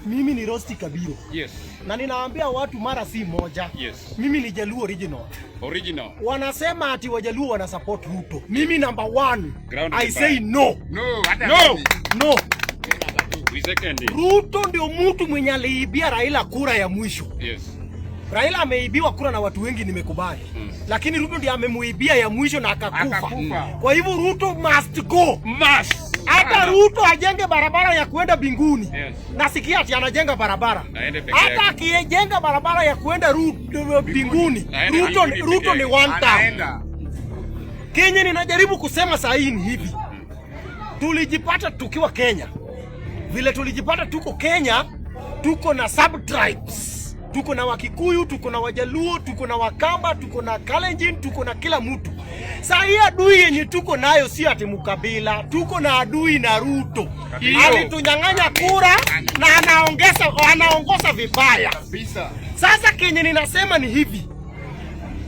Mimi ni Rosti Kabiro. Yes. Na ninaambia watu mara si moja. Yes. Mimi ni Jaluo original. Original. Wanasema ati Wajaluo wana support Ruto. Mimi number one. I say no. No. No. No. Ruto ndio mtu mwenye aliibia Raila kura ya mwisho. Yes. Raila ameibiwa kura na watu wengi, nimekubali. Lakini Ruto ndiye amemuibia ya mwisho na akakufa. Kwa hivyo Ruto must go. Must. Hata Ruto ajenge barabara ya kuenda binguni. Yes. Nasikia ati anajenga barabara. Hata akijenga barabara ya kuenda binguni, Ruto ni one time. Kenya ninajaribu kusema saa hii ni hivi. Tulijipata tukiwa Kenya. Vile tulijipata tuko Kenya, tuko na sub tribes. Tuko na Wakikuyu, tuko na Wajaluo, tuko na Wakamba, tuko na Kalenjin, tuko na kila mtu. Saa hii adui yenye tuko nayo si ati mkabila, tuko na adui na Ruto. Alitunyang'anya kura na anaongoza vibaya. Sasa Kenya ninasema ni hivi.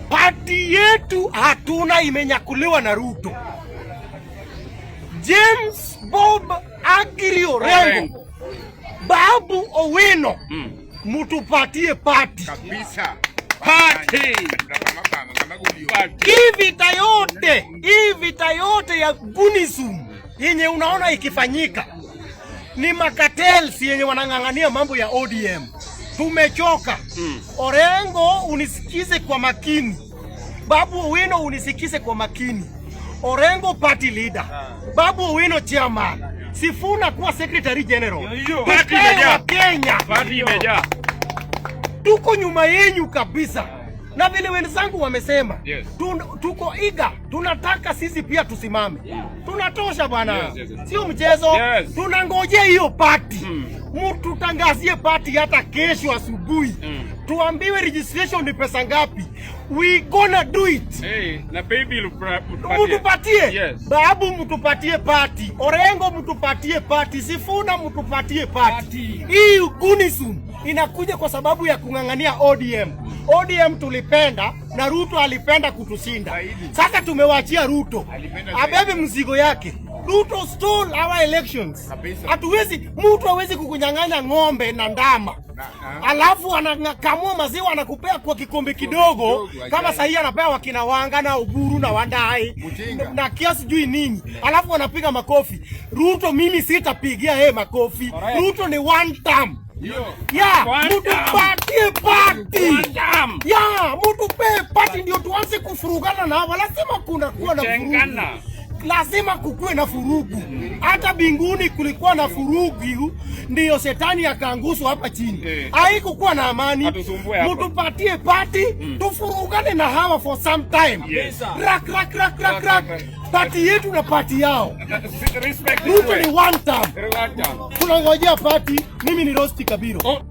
Party yetu hatuna, imenyakuliwa na Ruto. James Bob Agiri Orengo, Babu Owino, mutupatie party. Kabisa. Party. Hii vita yote ya gunism yenye unaona ikifanyika ni makatels yenye wanang'ang'ania mambo ya ODM. Tumechoka. Orengo, unisikize kwa makini. Babu Owino, unisikize kwa makini. Orengo party leader, Babu Owino chairman, Sifuna kuwa secretary general. Party ya Kenya. Party imejaa. Tuko nyuma yenyu kabisa. Na vile wenzangu wamesema, yes, tuko iga, tunataka sisi pia tusimame. Tunatosha bwana. Yes. Sio mchezo. Yes. Tunangojea hiyo party. Mtu tangazie party hata kesho asubuhi. Tuambiwe registration ni pesa ngapi. We gonna do it. Hey, na baby mutupatie. Yes. Babu mutupatie party. Orengo mutupatie party. Sifuna mutupatie party. Hii gunism inakuja kwa sababu ya kung'ang'ania ODM. ODM tulipenda na Ruto alipenda kutushinda. Sasa tumewachia Ruto abebe mzigo yake. Ruto stole our elections. Mtu hawezi kukunyang'anya ng'ombe na ndama. Alafu anakamua maziwa anakupea kwa kikombe kidogo, kama sahi anapewa wakina Wanga na Uburu na Wandai na kiasi jui nini. Alafu anapiga makofi. Ruto mimi sitapigia makofi. Ruto ni one term. Mutupatie party. Mutupe party ndio tuanze kufurugana na hawa. Lazima kuna kuwa na furugu. Lazima kukue na furugu. Hata binguni kulikuwa na furugu, ndio shetani akaanguswa hapa chini. Haikukuwa na amani. Mutupatie party, tufurugane na hawa for some time. Rak. Party yetu na party yao. Ruto ni one time. Tunangojea party. Mimi ni Rosti Kabiro.